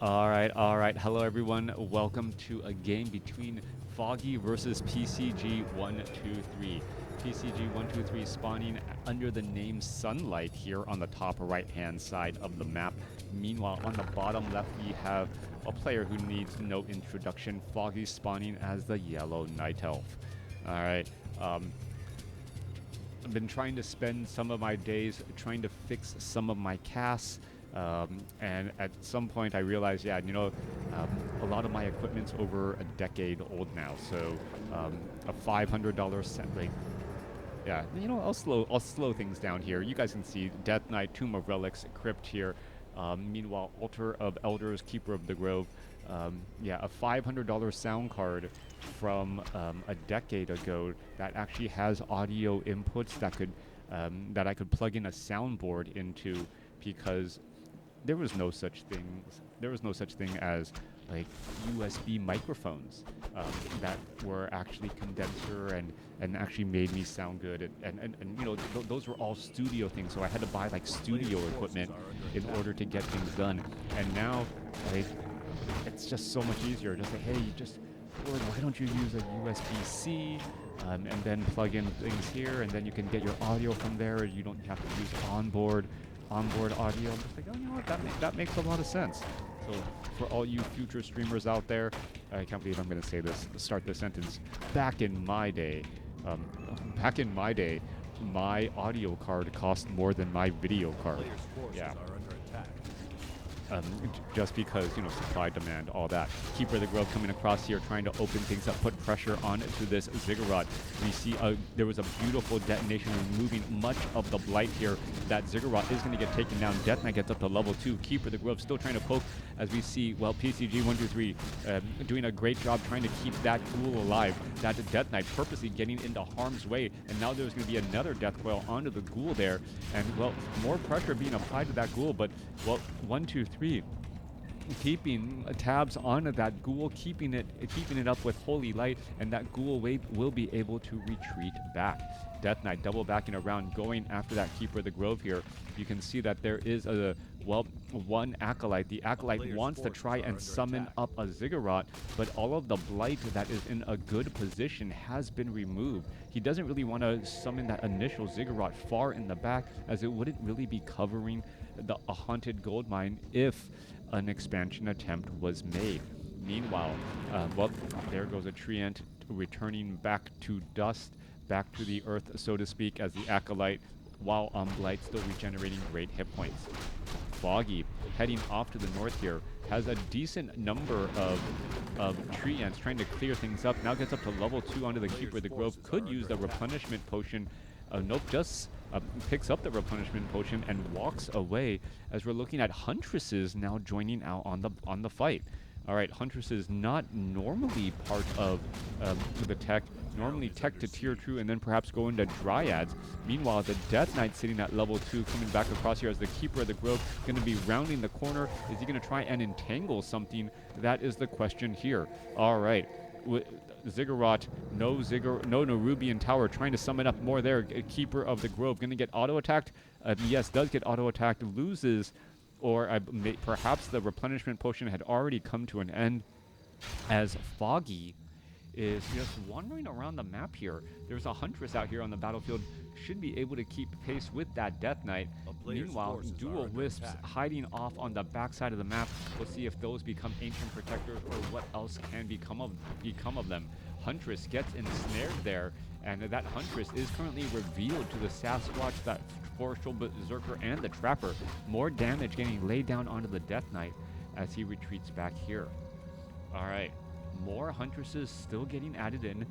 All right. Hello, everyone. Welcome to a game between Foggy versus PCG123. PCG123 spawning under the name Sunlight here on the top right-hand side of the map. Meanwhile, on the bottom left, we have a player who needs no introduction. Foggy spawning as the Yellow Night Elf. All right. I've been trying to spend some of my days trying to fix some of my casts. And at some point I realized, yeah, a lot of my equipment's over a decade old now. So a $500 set, like, yeah, I'll slow things down here. You guys can see Death Knight, Tomb of Relics, Crypt here. Meanwhile, Altar of Elders, Keeper of the Grove. Yeah, a $500 sound card from a decade ago that actually has audio inputs that I could plug in a soundboard into, because there was no such thing as like USB microphones that were actually condenser and actually made me sound good, and those were all studio things, so I had to buy like studio equipment in order to get things done. And now, like, it's just so much easier. Just like, hey, Lord, why don't you use a USB-C and then plug in things here, and then you can get your audio from there. You don't have to use onboard audio. I'm just like, oh, you know what, that makes a lot of sense. So for all you future streamers out there, I can't believe I'm going to say this, start this sentence. Back in my day, my audio card cost more than my video card. Yeah. Just because, supply, demand, all that. Keeper of the Grove coming across here, trying to open things up, put pressure onto this Ziggurat. We see there was a beautiful detonation removing much of the blight here. That Ziggurat is going to get taken down. Death Knight gets up to level 2. Keeper of the Grove still trying to poke, as we see, well, PCG123 doing a great job trying to keep that ghoul alive. That Death Knight purposely getting into harm's way, and now there's going to be another death coil onto the ghoul there, and, well, more pressure being applied to that ghoul, but, well, 123 keeping tabs on that ghoul, keeping it up with holy light, and that ghoul will be able to retreat back. Death Knight double backing around, going after that Keeper of the Grove here. You can see that there is one Acolyte. The Acolyte wants to try and summon up a Ziggurat, but all of the blight that is in a good position has been removed. He doesn't really want to summon that initial Ziggurat far in the back, as it wouldn't really be covering a haunted gold mine if an expansion attempt was made. Meanwhile, well, there goes a treant returning back to dust, back to the earth, so to speak, as the Acolyte, while on blight, still regenerating great hit points. Foggy, heading off to the north here, has a decent number of treants trying to clear things up. Now gets up to level 2 onto the Keeper of the Grove. Could use the replenishment potion. Nope, just picks up the replenishment potion and walks away, as we're looking at Huntresses now joining out on the fight. All right, Huntresses not normally part of the tech. Normally tech to tier 2 and then perhaps go into Dryads. Meanwhile, the Death Knight sitting at level 2 coming back across here as the Keeper of the Grove going to be rounding the corner. Is he going to try and entangle something? That is the question here. All right. Ziggurat, no Nerubian Tower, trying to summon up more there. Keeper of the Grove going to get auto-attacked. Yes, does get auto-attacked, loses, or perhaps the replenishment potion had already come to an end, as Foggy is just wandering around the map here. There's a Huntress out here on the battlefield, should be able to keep pace with that Death Knight. Meanwhile, dual Wisps hiding off on the backside of the map. We'll see if those become Ancient Protectors or what else can become of them. Huntress gets ensnared there, and that Huntress is currently revealed to the Sasquatch, that Forestral Berserker, and the Trapper. More damage getting laid down onto the Death Knight as he retreats back here. Alright, more Huntresses still getting added in.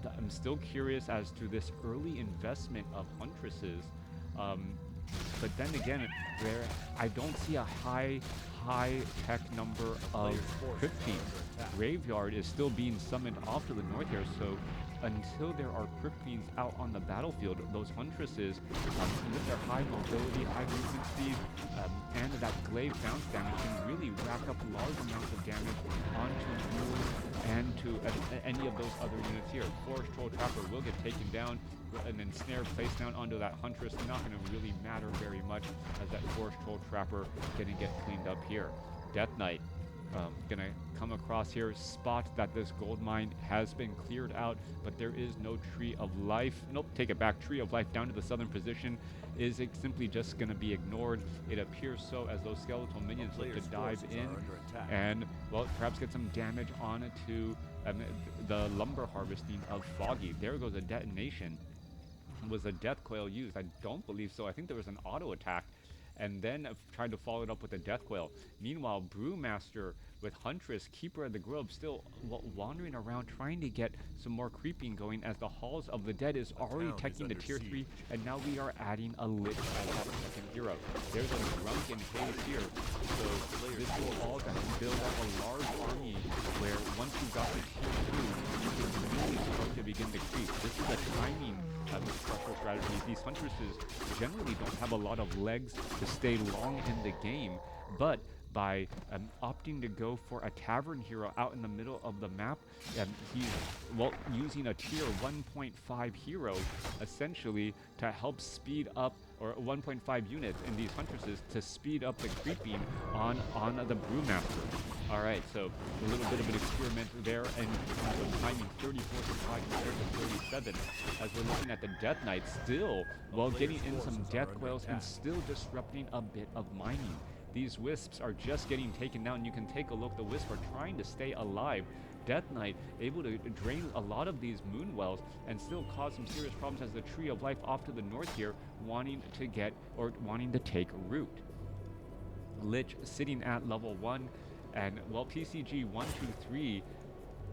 But I'm still curious as to this early investment of Huntresses. But then again, I don't see a high tech number of Cryptfiends. Graveyard is still being summoned off to the north here, so until there are Cryptfiends out on the battlefield, those Huntresses, with their high mobility, high movement speed, and that glaive bounce damage, can really rack up large amounts of damage onto mules and to any of those other units here. Forest Troll Trapper will get taken down, and then snare placed down onto that Huntress. Not going to really matter very much, as that Forest Troll Trapper going to get cleaned up here. Death Knight Gonna come across here, spot that this gold mine has been cleared out, but there is no tree of life. Nope, take it back. Tree of life down to the southern position. Is it simply just gonna be ignored? It appears so, as those skeletal minions look to dive in and, well, perhaps get some damage onto the lumber harvesting of Foggy. There goes a detonation. Was a death coil used? I don't believe so. I think there was an auto attack, and then tried to follow it up with a death coil. Meanwhile, Brewmaster with Huntress, Keeper of the Grove, still wandering around trying to get some more creeping going, as the Halls of the Dead is already teching the tier 3, and now we are adding a Lich as that second hero. There's a drunken haze here, so this will all build up a large army where once you got the tier 2, you can really start to begin to creep. This is a timing structural strategy. These Huntresses generally don't have a lot of legs to stay long in the game, but by opting to go for a tavern hero out in the middle of the map, he's, well, using a tier 1.5 hero essentially to help speed up, or 1.5 units in these Huntresses to speed up the creeping on the Brewmaster. Alright, so a little bit of an experiment there, and timing 34 supply compared to 37, as we're looking at the Death Knight still, well, getting in some death coils and still disrupting a bit of mining. These wisps are just getting taken down. You can take a look. The wisps are trying to stay alive. Death Knight able to drain a lot of these moon wells and still cause some serious problems, as the Tree of Life off to the north here wanting to take root. Lich sitting at level 1, and, well, PCG 123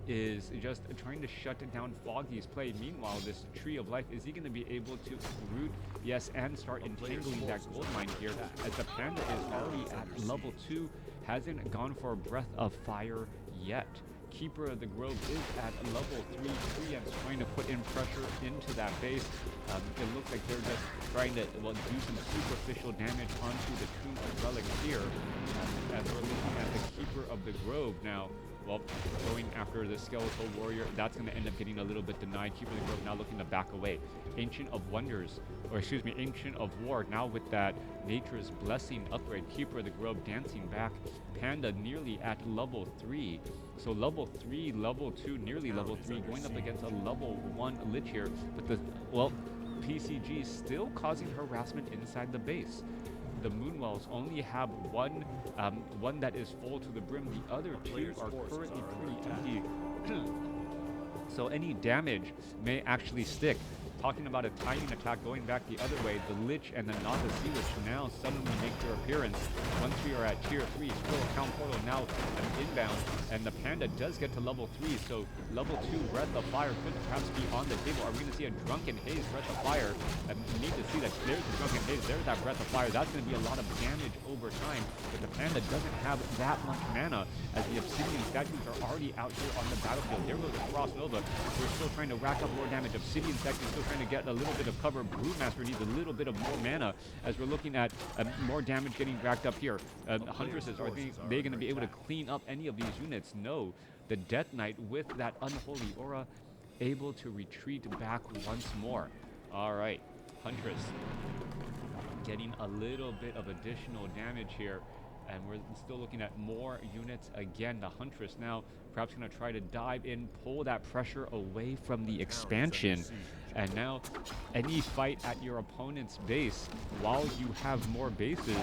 is just trying to shut down Foggy's play. Meanwhile, this Tree of Life, is he going to be able to root, yes, and start entangling that gold mine here, as the Panda is already at level 2, hasn't gone for a Breath of Fire yet. Keeper of the Grove is at level 3 and trying to put in pressure into that base. It looks like they're just trying to, well, do some superficial damage onto the Tomb of Relic here, as we're looking at the Keeper of the Grove now. Well, going after the Skeletal Warrior, that's going to end up getting a little bit denied. Keeper of the Grove now looking to back away. Ancient of Wonders, or excuse me, Ancient of War, now with that Nature's Blessing upgrade. Keeper of the Grove dancing back. Panda nearly at level 3. So level 3, level 2, nearly level 3, going up against a level 1 Lich here. But the, well, PCG still causing harassment inside the base. The Moonwells only have one that is full to the brim. The other two are currently pretty empty. So any damage may actually stick. Talking about a timing attack going back the other way, the Lich and the Not the Sea Lich now suddenly make their appearance. Once we are at tier 3, still Count Portal now inbound, and the Panda does get to level 3, so level 2 Breath of Fire could perhaps be on the table. Are we going to see a Drunken Haze Breath of Fire? We need to see that there's the Drunken Haze, there's that Breath of Fire. That's going to be a lot of damage over time, but the Panda doesn't have that much mana, as the Obsidian statues are already out here on the battlefield. There goes the Frost Nova. We're still trying to rack up more damage. Obsidian statues still trying to get a little bit of cover. Brewmaster needs a little bit of more mana, as we're looking at more damage getting racked up here. Huntresses, are they going to be able to clean up any of these units? No. The Death Knight with that Unholy Aura able to retreat back once more. Alright, Huntress getting a little bit of additional damage here, and we're still looking at more units again. The Huntress now perhaps going to try to dive in, pull that pressure away from the expansion. And now any fight at your opponent's base, while you have more bases,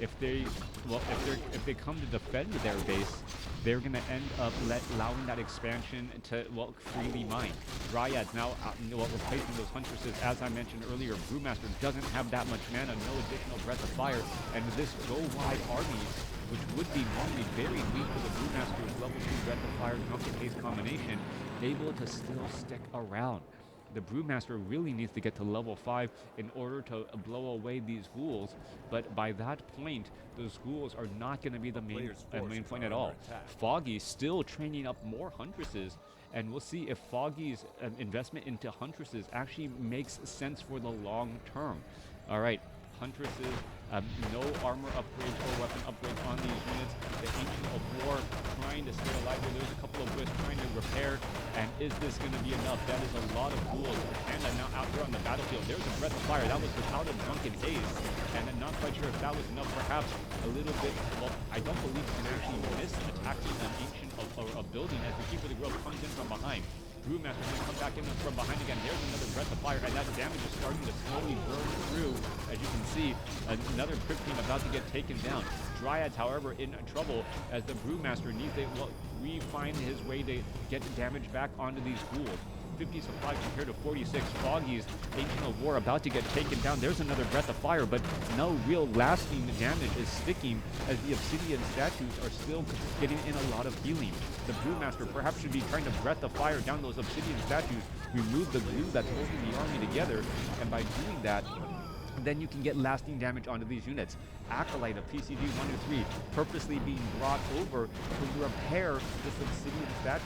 if they come to defend their base, they're going to end up allowing that expansion to, well, freely mine. Dryads now replacing those Huntresses. As I mentioned earlier, Brewmaster doesn't have that much mana, no additional Breath of Fire, and this go-wide army, which would be normally very weak for the Brewmaster's level 2 Breath of Fire Drunken Haze combination, able to still stick around. The Brewmaster really needs to get to level 5 in order to blow away these ghouls, but by that point, those ghouls are not going to be the main point at all. Foggy still training up more Huntresses, and we'll see if Foggy's investment into Huntresses actually makes sense for the long term. Alright, Huntresses, no armor upgrades or weapon upgrades on these units. The Ancient of War trying to stay alive here. There's a couple of wisps trying to repair, and is this going to be enough? That is a lot of ghouls. And now out there on the battlefield, there's a Breath of Fire. That was without a Drunken Haze, and I'm not quite sure if that was enough. Perhaps a little bit, well, I don't believe he can actually miss attacking an ancient or a building as the Keeper of the Grove comes in from behind. Brewmaster's going to come back in from behind again. There's another breath of fire, and that damage is starting to slowly burn through. As you can see, another Cryptine about to get taken down. Dryads, however, in trouble as the Brewmaster needs to refine his way to get damage back onto these ghouls. 50 supply compared to 46. Foggy's Ancient of War about to get taken down. There's another breath of fire, but no real lasting damage is sticking as the obsidian statues are still getting in a lot of healing. The Brewmaster perhaps should be trying to breath of fire down those obsidian statues, remove the glue that's holding the army together, and by doing that, then you can get lasting damage onto these units. Acolyte of PCG-123 purposely being brought over to repair this obsidian statue.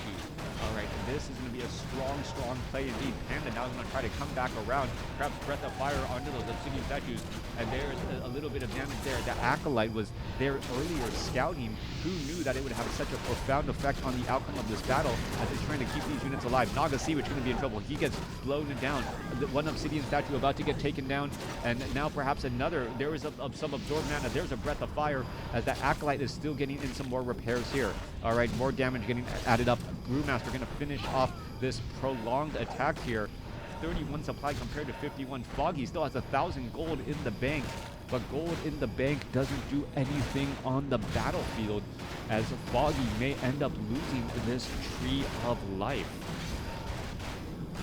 Alright, this is going to be a strong play indeed. Panda now is going to try to come back around, perhaps breath of fire onto those obsidian statues, and there's a little bit of damage there. The Acolyte was there earlier scouting. Who knew that it would have such a profound effect on the outcome of this battle as it's trying to keep these units alive. Naga Sea, which is going to be in trouble. He gets blown down. One obsidian statue about to get taken down, and now perhaps another. There is some absorbed mana. There's a breath of fire as that Acolyte is still getting in some more repairs here. All right, more damage getting added up. Brewmaster going to finish off this prolonged attack here. 31 supply compared to 51. Foggy still has 1,000 gold in the bank, but gold in the bank doesn't do anything on the battlefield as Foggy may end up losing this Tree of Life.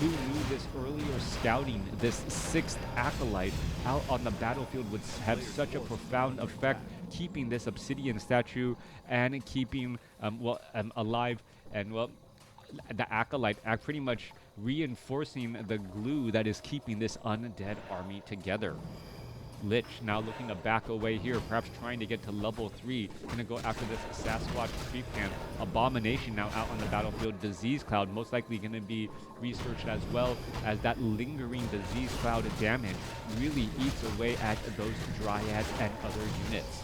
Who knew this earlier scouting, this 6th Acolyte out on the battlefield would have such a profound effect, keeping this obsidian statue and keeping alive, and the Acolyte pretty much reinforcing the glue that is keeping this undead army together. Lich now looking to back away here, perhaps trying to get to level 3. Gonna go after this Sasquatch creep camp. Abomination now out on the battlefield. Disease Cloud most likely gonna be researched as well, as that lingering Disease Cloud damage really eats away at those Dryads and other units.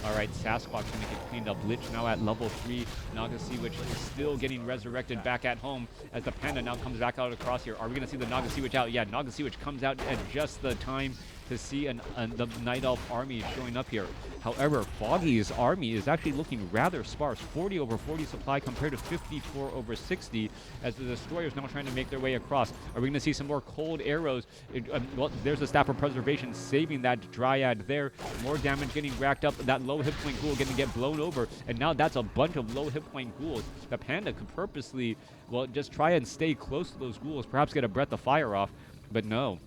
Alright, Sasquatch gonna get cleaned up. Lich now at level 3. Naga Sea Witch is still getting resurrected back at home as the Panda now comes back out across here. Are we gonna see the Naga Sea Witch out? Yeah, Naga Sea Witch comes out at just the time to see the Night Elf army showing up here. However, Foggy's army is actually looking rather sparse. 40 over 40 supply compared to 54 over 60 as the Destroyers now trying to make their way across. Are we going to see some more cold arrows? Well, there's the Staff of Preservation saving that Dryad there. More damage getting racked up. That low hit point ghoul going to get blown over. And now that's a bunch of low hit point ghouls. The Panda could purposely, just try and stay close to those ghouls. Perhaps get a breath of fire off. But no.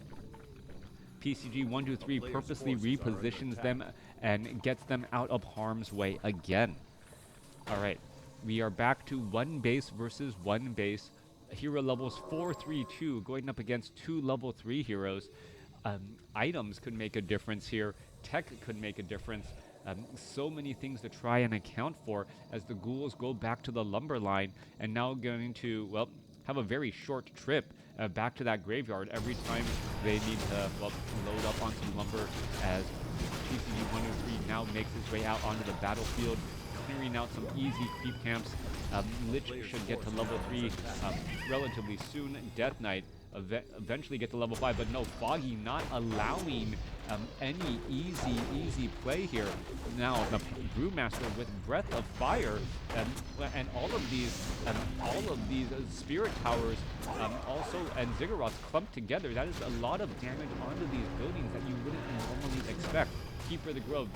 PCG-123 purposely repositions them and gets them out of harm's way again. Alright, we are back to 1 base versus 1 base. Hero levels 4, 3, 2 going up against 2 level 3 heroes. Items could make a difference here. Tech could make a difference. So many things to try and account for as the ghouls go back to the lumber line and now going to, have a very short trip back to that graveyard every time they need to load up on some lumber, as PCG-103 now makes its way out onto the battlefield, clearing out some easy creep camps. Lich should get to level 3 relatively soon. Death Knight eventually get to level 5, but no, Foggy not allowing any easy play here. Now the Brewmaster with Breath of Fire and all of these Spirit Towers also and Ziggurats clumped together. That is a lot of damage onto these buildings that you wouldn't normally expect. Keeper of the Grove,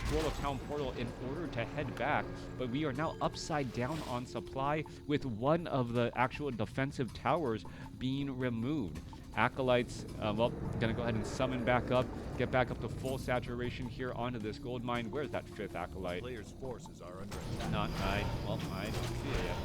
Scroll of Town Portal in order to head back, but we are now upside down on supply with one of the actual defensive towers being removed. Acolytes, gonna go ahead and summon back up, get back up to full saturation here onto this gold mine. Where's that 5th Acolyte? Players' forces are under attack. I don't see it yet.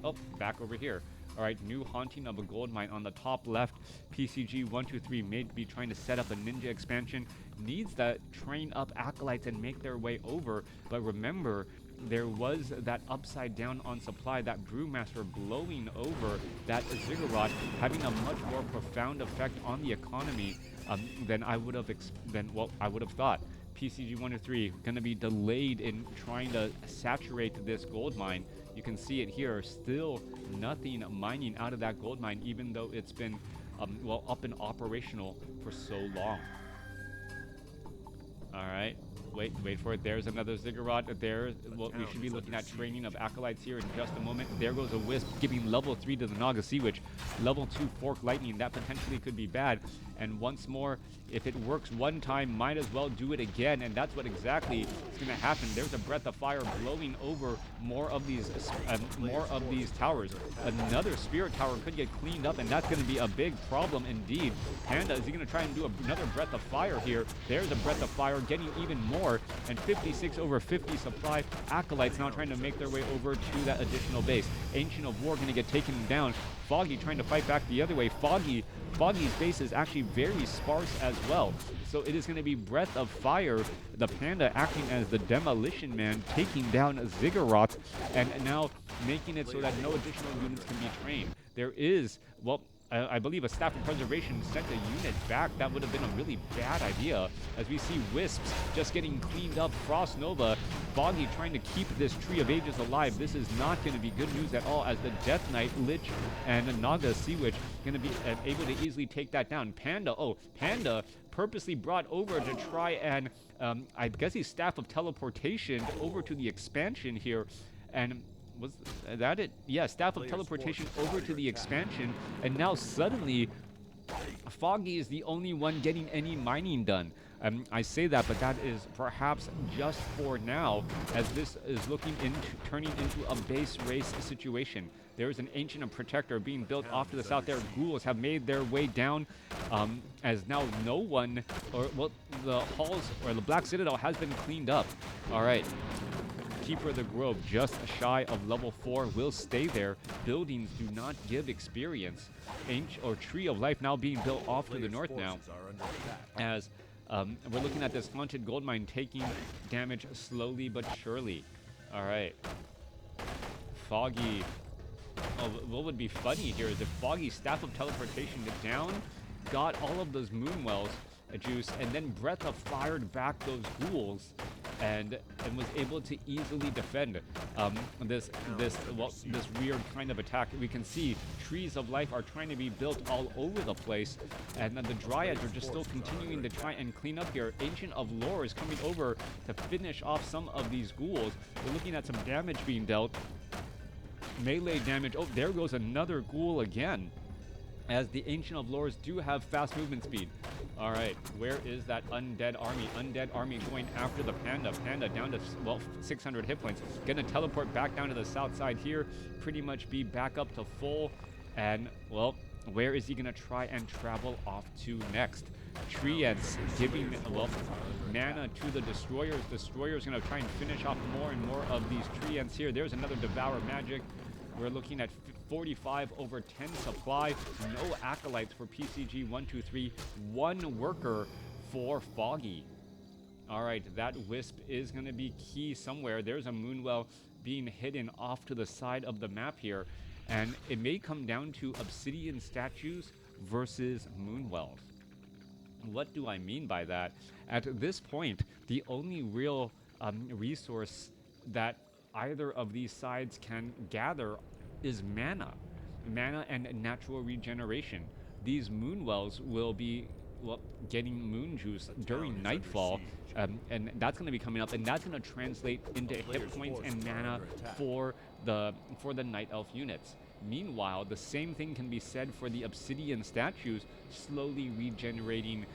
Oh, back over here. Alright, new haunting of a gold mine on the top left. PCG-123 may be trying to set up a ninja expansion. Needs that train up Acolytes and make their way over. But remember, there was that upside down on supply, that Brewmaster blowing over that Ziggurat, having a much more profound effect on the economy than I would have thought. PCG-103 going to be delayed in trying to saturate this gold mine. You can see it here, still nothing mining out of that gold mine, even though it's been up and operational for so long. All right, wait for it. There's another Ziggurat. There, well, we should be looking at training of Acolytes here in just a moment. There goes a Wisp, giving level 3 to the Naga Sea Witch. Level 2 Fork Lightning, that potentially could be bad. And once more, if it works one time, might as well do it again. And that's what exactly is going to happen. There's a Breath of Fire blowing over more of these towers. Another Spirit Tower could get cleaned up, and that's going to be a big problem indeed. Panda, is he going to try and do another Breath of Fire here? There's a Breath of Fire, getting even more, and 56 over 50 supply. Acolytes now trying to make their way over to that additional base. Ancient of War going to get taken down. Foggy trying to fight back the other way. Foggy's base is actually very sparse as well. So it is going to be Breath of Fire, the Panda acting as the Demolition Man, taking down Ziggurat, and now making it so that no additional units can be trained. There is, well, I believe a Staff of Preservation sent a unit back. That would have been a really bad idea, as we see Wisps just getting cleaned up. Frost Nova, Foggy trying to keep this Tree of Ages alive. This is not going to be good news at all, as the Death Knight, Lich, and Naga Sea Witch going to be able to easily take that down. Panda purposely brought over to try and, I guess he's Staff of Teleportation over to the expansion here, and was that it? Yeah, Staff of Teleportation over to the expansion, and now suddenly Foggy is the only one getting any mining done. I say that, but that is perhaps just for now, as this is turning into a base race situation. There is an Ancient and Protector being built off to the south there. Ghouls have made their way down, as now no one, or well, the halls, or the Black Citadel has been cleaned up. All right. Keeper of the Grove, just shy of level 4, will stay there. Buildings do not give experience. Tree of Life now being built off to the north now, as we're looking at this Haunted Gold Mine taking damage slowly but surely. All right. Foggy. Oh, what would be funny here is if Foggy Staff of Teleportation down, got all of those Moonwells juice, and then Breath of Fired back those ghouls, and was able to easily defend this weird kind of attack. We can see Trees of Life are trying to be built all over the place, and then the Dryads are just still continuing to try and clean up here. Ancient of Lore is coming over to finish off some of these ghouls. We're looking at some damage being dealt. Melee damage. Oh, there goes another ghoul again, as the Ancient of Lores do have fast movement speed. All right, where is that Undead Army? Undead Army going after the Panda. Panda down to, well, 600 hit points. Gonna teleport back down to the south side here, pretty much be back up to full. And, well, where is he gonna try and travel off to next? Treants giving, well, mana to the Destroyers. Destroyers gonna try and finish off more and more of these Treants here. There's another Devour Magic. We're looking at 45 over 10 supply. No Acolytes for PCG123. One worker for Foggy. All right, that Wisp is going to be key somewhere. There's a Moonwell being hidden off to the side of the map here. And it may come down to Obsidian statues versus Moonwells. What do I mean by that? At this point, the only real resource that either of these sides can gather is mana and natural regeneration. These Moonwells will be, well, getting moon juice during nightfall, and that's going to be coming up, and that's going to translate into hit points and mana for the Night Elf units. Meanwhile, the same thing can be said for the Obsidian statues, slowly regenerating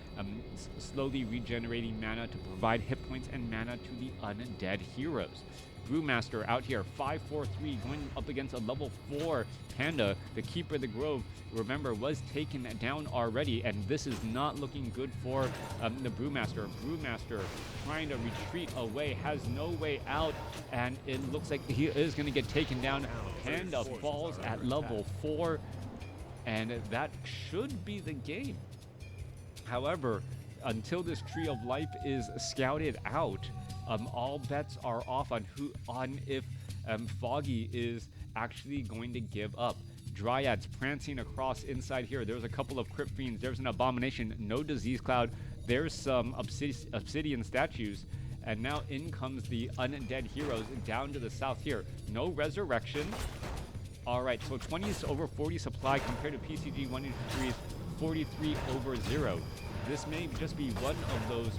mana to provide hit points and mana to the undead heroes. Brewmaster out here, 543, going up against a level 4 Panda. The Keeper of the Grove, remember, was taken down already, and this is not looking good for the Brewmaster. Brewmaster trying to retreat away, has no way out, and it looks like he is going to get taken down. Panda falls at level 4, and that should be the game. However, until this Tree of Life is scouted out, all bets are off on if Foggy is actually going to give up. Dryads prancing across inside here. There's a couple of Crypt Fiends. There's an Abomination. No Disease Cloud. There's some Obsidian statues. And now in comes the Undead Heroes down to the south here. No Resurrection. All right, so 20 over 40 supply compared to PCG 123's 43 over 0. This may just be one of those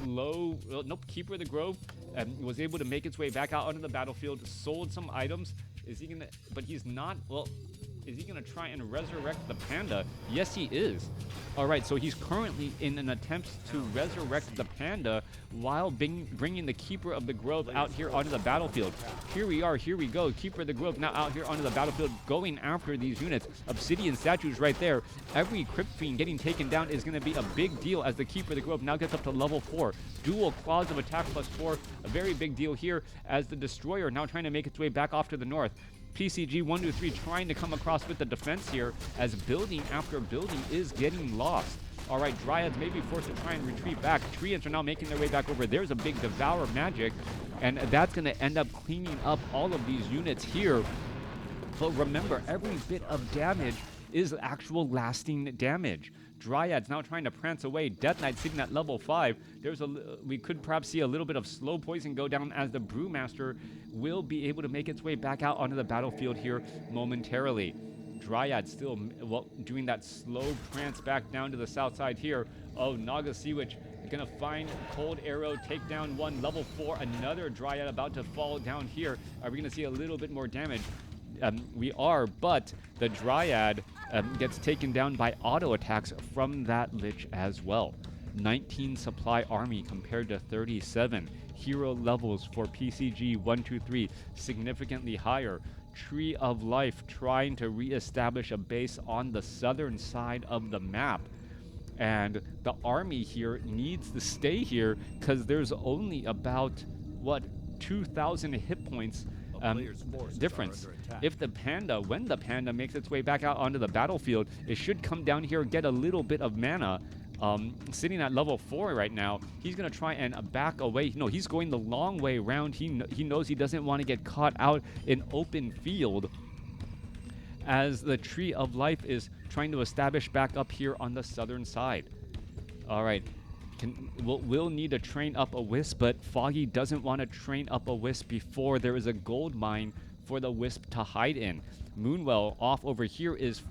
slow, nope, Keeper of the Grove was able to make its way back out onto the battlefield, sold some items. Is he gonna, but he's not, well, is he gonna try and resurrect the panda? Yes, he is. All right, so he's currently in an attempt to resurrect the panda while bringing the Keeper of the Grove out here onto the battlefield. Here we are, here we go. Keeper of the Grove now out here onto the battlefield going after these units. Obsidian statues right there. Every Crypt Fiend getting taken down is gonna be a big deal as the Keeper of the Grove now gets up to level 4. Dual claws of attack +4, a very big deal here as the Destroyer now trying to make its way back off to the north. PCG123 trying to come across with the defense here as building after building is getting lost. All right, Dryads may be forced to try and retreat back. Treants are now making their way back over. There's a big Devour magic, and that's going to end up cleaning up all of these units here. But remember, every bit of damage is actual lasting damage. Dryads now trying to prance away. Death Knight sitting at level 5. We could perhaps see a little bit of slow poison go down as the Brewmaster will be able to make its way back out onto the battlefield here momentarily. Dryad still, well, doing that slow prance back down to the south side here. Oh, Naga Sea Witch gonna find Cold Arrow, take down one, level 4. Another Dryad about to fall down here. Are we gonna see a little bit more damage? We are, but the Dryad gets taken down by auto attacks from that Lich as well. 19 supply army compared to 37. Hero levels for PCG123 significantly higher. Tree of Life trying to reestablish a base on the southern side of the map. And the army here needs to stay here because there's only about, what, 2,000 hit points difference. If the panda, when the panda makes its way back out onto the battlefield, it should come down here, get a little bit of mana. Sitting at level 4 right now, he's going to try and back away. No, he's going the long way around. He knows he doesn't want to get caught out in open field as the Tree of Life is trying to establish back up here on the southern side. All right. We'll need to train up a Wisp, but Foggy doesn't want to train up a Wisp before there is a gold mine for the Wisp to hide in. Moonwell off over here is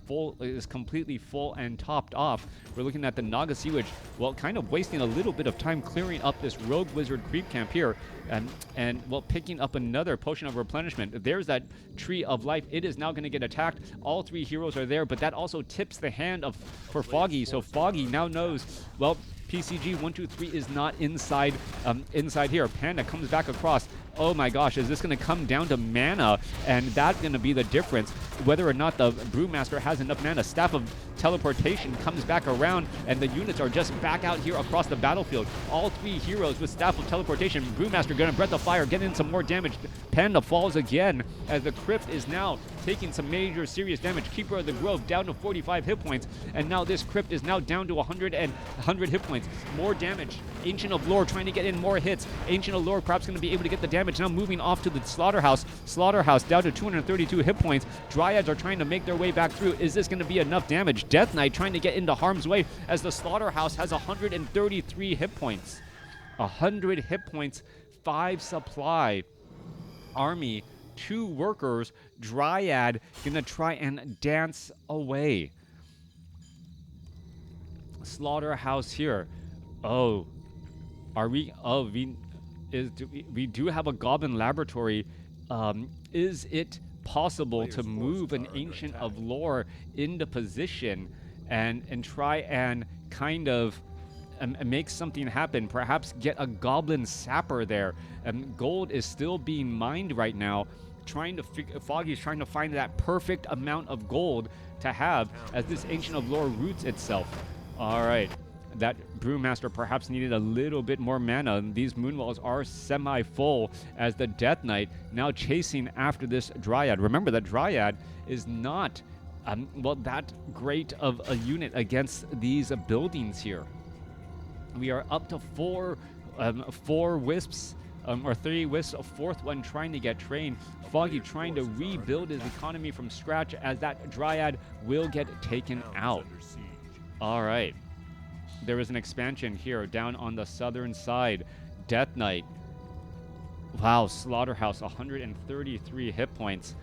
completely full and topped off. We're looking at the Naga Sea Witch, well, kind of wasting a little bit of time clearing up this Rogue Wizard creep camp here, and well, picking up another potion of replenishment. There's that Tree of Life. It is now going to get attacked. All 3 heroes are there, but that also tips the hand for Foggy. So Foggy now knows, well, PCG123 is not inside here. Panda comes back across. Oh my gosh, is this going to come down to mana? And that's going to be the difference, whether or not the Brewmaster has enough mana. Staff of Teleportation comes back around, and the units are just back out here across the battlefield. All 3 heroes with Staff of Teleportation. Brewmaster going to Breath of Fire, get in some more damage. Panda falls again, as the Crypt is now taking some major serious damage. Keeper of the Grove down to 45 hit points, and now this Crypt is now down to 100 hit points. More damage. Ancient of Lore trying to get in more hits. Ancient of Lore perhaps going to be able to get the damage. Now moving off to the Slaughterhouse. Slaughterhouse down to 232 hit points. Dryads are trying to make their way back through. Is this going to be enough damage? Death Knight trying to get into harm's way as the Slaughterhouse has 133 hit points. 100 hit points, 5 supply. Army, 2 workers. Dryad gonna try and dance away. Slaughterhouse here. Oh, are we? Oh, we do have a Goblin Laboratory. Is it possible to move an Ancient of Lore into position and try and kind of make something happen? Perhaps get a Goblin Sapper there. Gold is still being mined right now. Foggy's trying to find that perfect amount of gold to have as this Ancient of Lore roots itself. All right. That Brewmaster perhaps needed a little bit more mana. These Moonwells are semi-full as the Death Knight now chasing after this Dryad. Remember that Dryad is not, well, that great of a unit against these buildings here. We are up to 4 Wisps, or 3 Wisps, a 4th one trying to get trained. Foggy trying to rebuild his economy from scratch as that Dryad will get taken out. All right. There is an expansion here down on the southern side. Death Knight. Wow, Slaughterhouse, 133 hit points.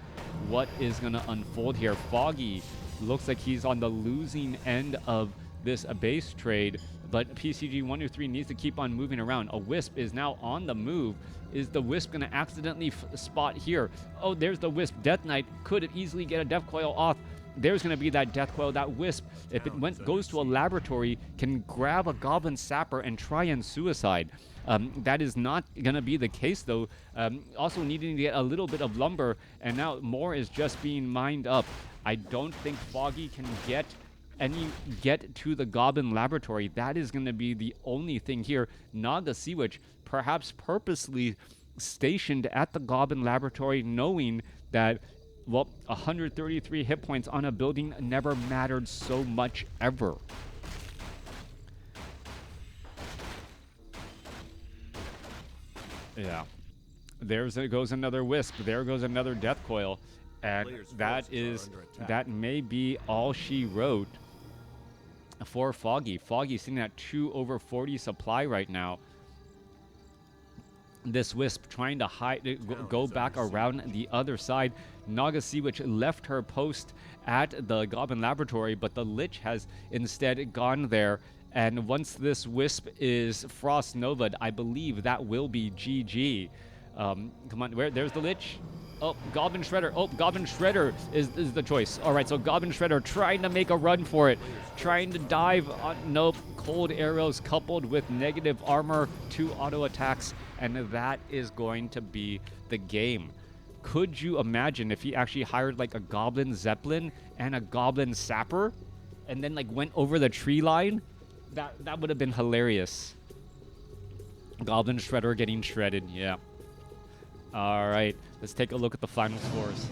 What is going to unfold here? Foggy looks like he's on the losing end of this base trade, but PCG123 needs to keep on moving around. A Wisp is now on the move. Is the Wisp going to accidentally spot here? Oh, there's the Wisp. Death Knight could easily get a Death Coil off. There's going to be that Death Coil. That Wisp, if it goes to a laboratory, can grab a Goblin Sapper and try and suicide. That is not going to be the case, though. Also needing to get a little bit of lumber, and now more is just being mined up. I don't think Foggy can get to the Goblin Laboratory. That is going to be the only thing here. Naga Sea Witch perhaps purposely stationed at the Goblin Laboratory, knowing that, well, 133 hit points on a building never mattered so much ever. Yeah. Goes another Wisp. There goes another Death Coil. And that may be all she wrote for Foggy. Foggy sitting at 2 over 40 supply right now. This Wisp trying to go back around the other side. Naga Sea Witch left her post at the Goblin Laboratory, but the Lich has instead gone there. And once this Wisp is Frost Nova'd, I believe that will be GG. Come on, there's the Lich. Oh, Goblin Shredder. Oh, Goblin Shredder is the choice. All right, so Goblin Shredder trying to make a run for it. Trying to dive. Nope. Cold arrows coupled with negative armor, 2 auto attacks, and that is going to be the game. Could you imagine if he actually hired like a Goblin Zeppelin and a Goblin Sapper and then like went over the tree line? That would have been hilarious. Goblin Shredder getting shredded, yeah. All right, let's take a look at the final scores.